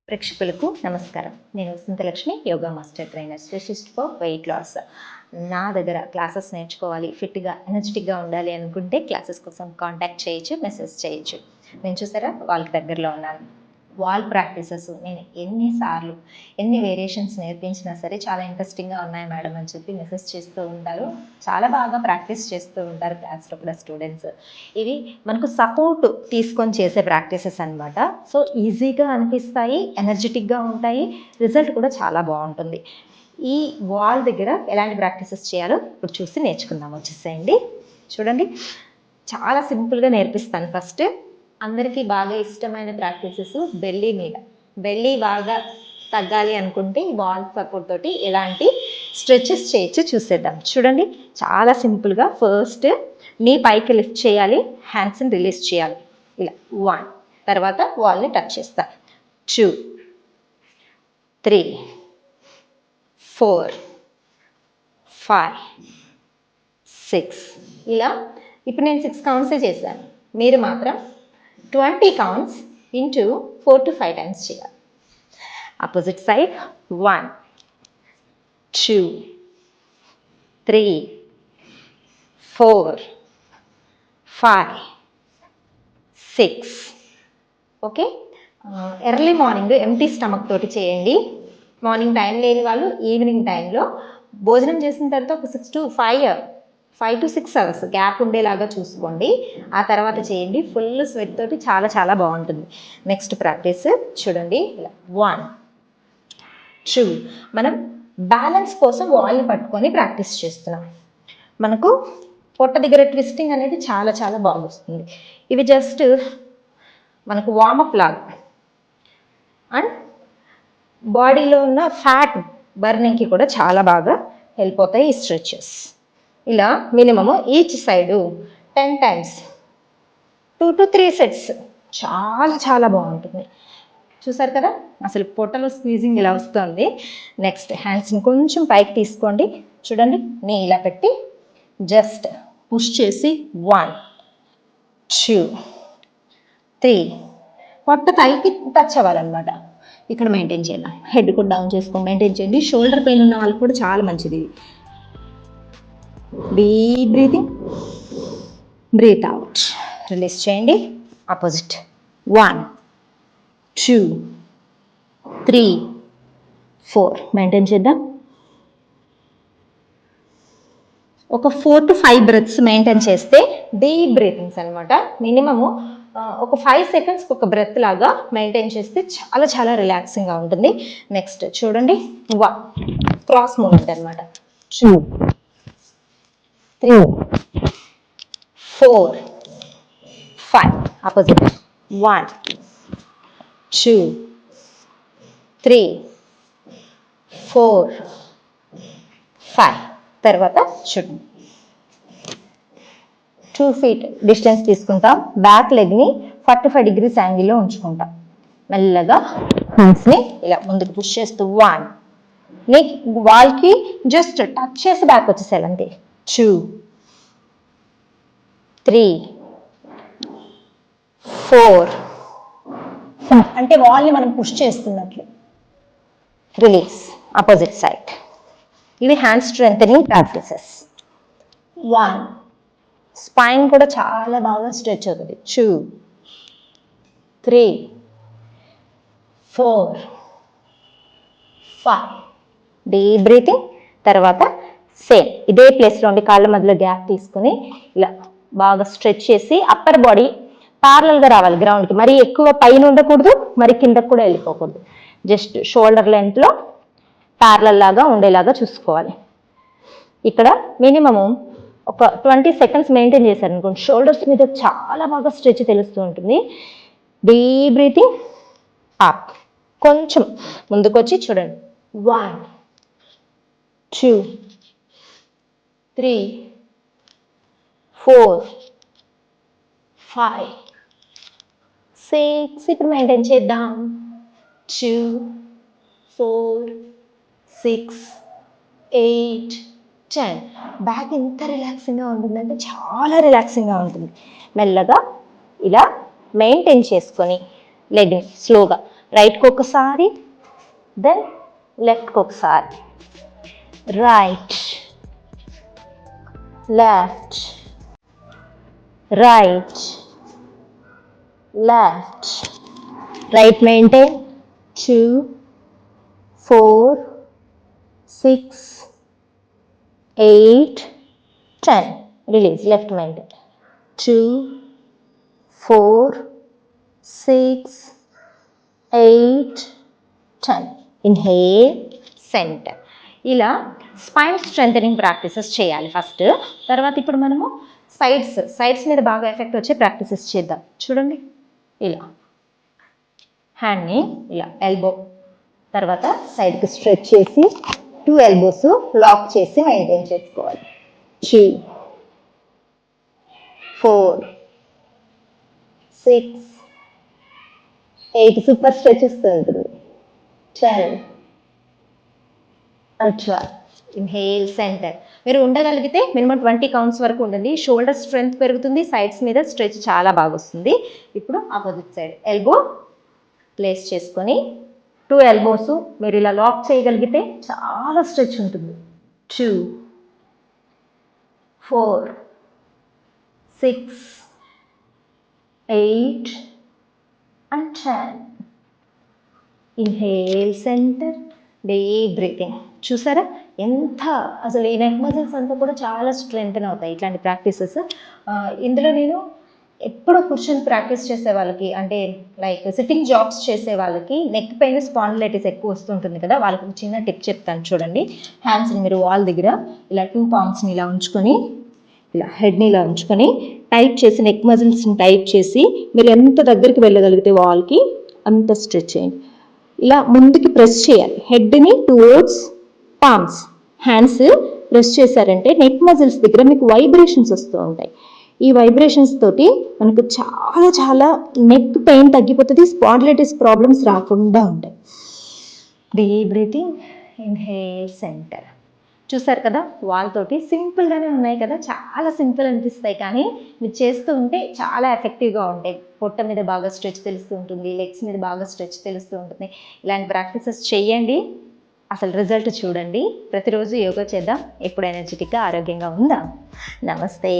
ప్రేక్షకులకు నమస్కారం. నేను Vasanthalakshmi, yoga master trainer, specialist for weight loss. నా దగ్గర క్లాసెస్ నేర్చుకోవాలి, ఫిట్గా ఎనర్జెటిక్గా ఉండాలి అనుకుంటే క్లాసెస్ కోసం కాంటాక్ట్ చేయొచ్చు, మెసేజ్ చేయొచ్చు. నేను చూసారా వాళ్ళకి దగ్గరలో ఉన్నాను. వాల్ ప్రాక్టీసెస్ నేను ఎన్నిసార్లు ఎన్ని వేరియేషన్స్ నేర్పించినా సరే చాలా ఇంట్రెస్టింగ్గా ఉన్నాయి మేడం అని చెప్పి మెసేజ్ చేస్తూ ఉంటారు. చాలా బాగా ప్రాక్టీస్ చేస్తూ ఉంటారు క్లాస్లో కూడా స్టూడెంట్స్. ఇవి మనకు సపోర్ట్ తీసుకొని చేసే ప్రాక్టీసెస్ అనమాట. సో ఈజీగా అనిపిస్తాయి, ఎనర్జెటిక్గా ఉంటాయి, రిజల్ట్ కూడా చాలా బాగుంటుంది. ఈ వాల్ దగ్గర ఎలాంటి ప్రాక్టీసెస్ చేయాలో ఇప్పుడు చూసి నేర్చుకుందాం. వచ్చేసేయండి. చూడండి, చాలా సింపుల్గా నేర్పిస్తాను. ఫస్ట్ అందరికీ బాగా ఇష్టమైన ప్రాక్టీసెస్ బెల్లీ మీద. బెల్లీ బాగా తగ్గాలి అనుకుంటే వాల్ సపోర్ట్ తోటి ఎలాంటి స్ట్రెచెస్ చేయొచ్చు చూసేద్దాం. చూడండి, చాలా సింపుల్గా ఫస్ట్ నీ పైకి లిఫ్ట్ చేయాలి, హ్యాండ్స్ని రిలీజ్ చేయాలి. ఇలా 1, తర్వాత వాల్ని టచ్ చేస్తా. 2, 3, 4, 5, 6. ఇలా ఇప్పుడు నేను 6 కౌంట్సే చేశాను. మీరు మాత్రం 20 counts into 4 to 5 times చేయాలి. Opposite side 1, 2, 3, 4, 5, 6. Okay. Early morning empty stomach తోటి చేయండి. మార్నింగ్ టైం లేని వాళ్ళు ఈవినింగ్ టైంలో భోజనం చేసిన తర్వాత ఒక 5 to 6 hours గ్యాప్ ఉండేలాగా చూసుకోండి. ఆ తర్వాత చేయండి. ఫుల్ స్వెట్ తోటి చాలా చాలా బాగుంటుంది. నెక్స్ట్ ప్రాక్టీస్ చూడండి. 1, 2. మనం బ్యాలెన్స్ కోసం వాల్ని పట్టుకొని ప్రాక్టీస్ చేస్తున్నాం. మనకు పొట్ట దగ్గర ట్విస్టింగ్ అనేది చాలా చాలా బాగా వస్తుంది. ఇవి జస్ట్ మనకు వార్మప్ లాగా అండ్ బాడీలో ఉన్న ఫ్యాట్ బర్నింగ్కి కూడా చాలా బాగా హెల్ప్ అవుతాయి ఈ స్ట్రెచెస్. ఇలా minimum each side 10 times 2 to 3 sets చాలా చాలా బాగుంటుంది. చూసారు కదా, అసలు పొట్టలో స్క్వీజింగ్ ఇలా వస్తుంది. నెక్స్ట్ హ్యాండ్స్ని కొంచెం పైకి తీసుకోండి. చూడండి, నేను ఇలా పెట్టి జస్ట్ పుష్ చేసి 1, 2, 3. పొట్ట పైకి టచ్ అవ్వాలన్నమాట. ఇక్కడ మెయింటైన్ చేయాలి. హెడ్ కూడా డౌన్ చేసుకొని మెయింటైన్ చేయండి. షోల్డర్ పెయిన్ ఉన్న వాళ్ళకి కూడా చాలా మంచిది. Deep breathing, breath out, release చేయండి. ఆపోజిట్ 1, 2, 3, 4 మెయింటైన్ చేద్దాం. ఒక 4 to 5 బ్రెత్స్ మెయింటైన్ చేస్తే డీప్ బ్రీతింగ్స్ అనమాట. మినిమము ఒక 5 seconds ఒక బ్రెత్ లాగా మెయింటైన్ చేస్తే చాలా చాలా రిలాక్సింగ్గా ఉంటుంది. నెక్స్ట్ చూడండి, 1 క్రాస్ మూమెంట్ అనమాట. 2, 3, 4, 5 ఆపోజిట్. 1, 2, 3, 4, 5. తర్వాత చూడండి, 2 feet డిస్టెన్స్ తీసుకుంటాం. బ్యాక్ లెగ్ని 45 degrees యాంగిల్లో ఉంచుకుంటాం. మెల్లగా హ్యాండ్స్ని ఇలా ముందుకు పుష్ చేస్తూ 1, నీ వాల్కి జస్ట్ టచ్ చేసి బ్యాక్ వచ్చేసేయాలి అంతే. 2, 3, 4, 5 అంటే వాల్ని మనం పుష్ చేస్తున్నట్లు. రిలీజ్. Opposite side. ఇవి హ్యాండ్ స్ట్రెంథెనింగ్ ప్రాక్టీసెస్. 1, స్పైన్ కూడా చాలా బాగా స్ట్రెచ్ అవుతుంది. 2, 3, 4, 5. Deep breathing. తర్వాత సేమ్ ఇదే ప్లేస్లో ఉండి కాళ్ళ మధ్యలో గ్యాప్ తీసుకుని ఇలా బాగా స్ట్రెచ్ చేసి అప్పర్ బాడీ ప్యారలల్గా రావాలి గ్రౌండ్కి. మరి ఎక్కువ పైన ఉండకూడదు, మరి కిందకు కూడా వెళ్ళిపోకూడదు. జస్ట్ షోల్డర్ లెంత్లో ప్యారలల్ లాగా ఉండేలాగా చూసుకోవాలి. ఇక్కడ మినిమము ఒక 20 seconds మెయింటైన్ చేశారు అనుకోండి, షోల్డర్స్ మీద చాలా బాగా స్ట్రెచ్ తెలుస్తూ ఉంటుంది. Deep breathing up. కొంచెం ముందుకు వచ్చి చూడండి. 1, 2, 3, 4, 5, 6. ఇప్పుడు మెయింటైన్ చేద్దాం. 2, 4, 6, 8, 10. బ్యాక్ ఎంత రిలాక్సింగ్గా ఉంటుందంటే చాలా రిలాక్సింగ్గా ఉంటుంది. మెల్లగా ఇలా మెయింటైన్ చేసుకొని లెగ్ స్లోగా రైట్కి ఒకసారి, దెన్ లెఫ్ట్కి ఒకసారి. Right, left, right, left, right maintain, 2, 4, 6, 8, 10, release, left maintain, 2, 4, 6, 8, 10, inhale, center. ఇలా స్పైన్ స్ట్రెంథనింగ్ ప్రాక్టీసెస్ చేయాలి ఫస్ట్. తర్వాత ఇప్పుడు మనము సైడ్స్ మీద బాగా ఎఫెక్ట్ వచ్చే ప్రాక్టీసెస్ చేద్దాం. చూడండి, ఇలా హ్యాండ్ని ఇలా ఎల్బో తర్వాత సైడ్కి స్ట్రెచ్ చేసి 2 ఎల్బోస్ లాక్ చేసి మెయింటైన్ చేసుకోవాలి. 2, 4, 6, 8 సూపర్ స్ట్రెచ్ ఉంటుంది. 10 and 12. Inhale, centre. మీరు ఉండగలిగితే మినిమం 20 కౌంట్స్ వరకు ఉండండి. షోల్డర్ స్ట్రెంగ్త్ పెరుగుతుంది, సైడ్స్ మీద స్ట్రెచ్ చాలా బాగా వస్తుంది. ఇప్పుడు ఆపోజిట్ సైడ్ ఎల్బో ప్లేస్ చేసుకొని 2 ఎల్బోస్ మీరు ఇలా లాక్ చేయగలిగితే చాలా స్ట్రెచ్ ఉంటుంది. 2, 4, 6, 8 and 10. Inhale, centre, deep breathing. చూసారా ఎంత అసలు ఈ నెక్ మజిల్స్ అంతా కూడా చాలా స్ట్రెంగ్త్ అవుతాయి ఇట్లాంటి ప్రాక్టీసెస్. ఇందులో నేను ఎప్పుడో కూర్చొని ప్రాక్టీస్ చేసే వాళ్ళకి, అంటే లైక్ సిట్టింగ్ జాబ్స్ చేసే వాళ్ళకి నెక్ పైన స్పాండిలైటిస్ ఎక్కువ వస్తుంటుంది కదా, వాళ్ళకి ఒక చిన్న టిప్ చెప్తాను చూడండి. హ్యాండ్స్ని మీరు వాల్ దగ్గర ఇలా 2 పామ్స్ని ఇలా ఉంచుకొని, ఇలా హెడ్ని ఇలా ఉంచుకొని టైప్ చేసి, నెక్ మజిల్స్ని టైప్ చేసి మీరు ఎంత దగ్గరికి వెళ్ళగలిగితే వాల్కి అంత స్ట్రెచ్ చేయండి. ఇలా ముందుకి ప్రెస్ చేయాలి, హెడ్ని టువర్డ్స్ పామ్స్, హ్యాండ్స్ ప్రెస్ చేశారంటే నెక్ మజిల్స్ దగ్గర మీకు వైబ్రేషన్స్ వస్తూ ఉంటాయి. ఈ వైబ్రేషన్స్ తోటి మనకు చాలా చాలా నెక్ పెయిన్ తగ్గిపోతుంది, స్పాండిలైటిస్ ప్రాబ్లమ్స్ రాకుండా ఉంటాయి. Deep breathing, inhale, centre. చూసారు కదా, వాల్ తోటి సింపుల్గానే ఉన్నాయి కదా, చాలా సింపుల్ అనిపిస్తాయి కానీ మీరు చేస్తూ ఉంటే చాలా ఎఫెక్టివ్గా ఉంటాయి. పొట్ట మీద బాగా స్ట్రెచ్ తెలుస్తూ ఉంటుంది, లెగ్స్ మీద బాగా స్ట్రెచ్ తెలుస్తూ ఉంటుంది. ఇలాంటి ప్రాక్టీసెస్ చేయండి, అసలు రిజల్ట్ చూడండి. ప్రతిరోజు యోగా చేద్దాం, ఎప్పుడు ఎనర్జెటిక్గా ఆరోగ్యంగా ఉందాం. నమస్తే.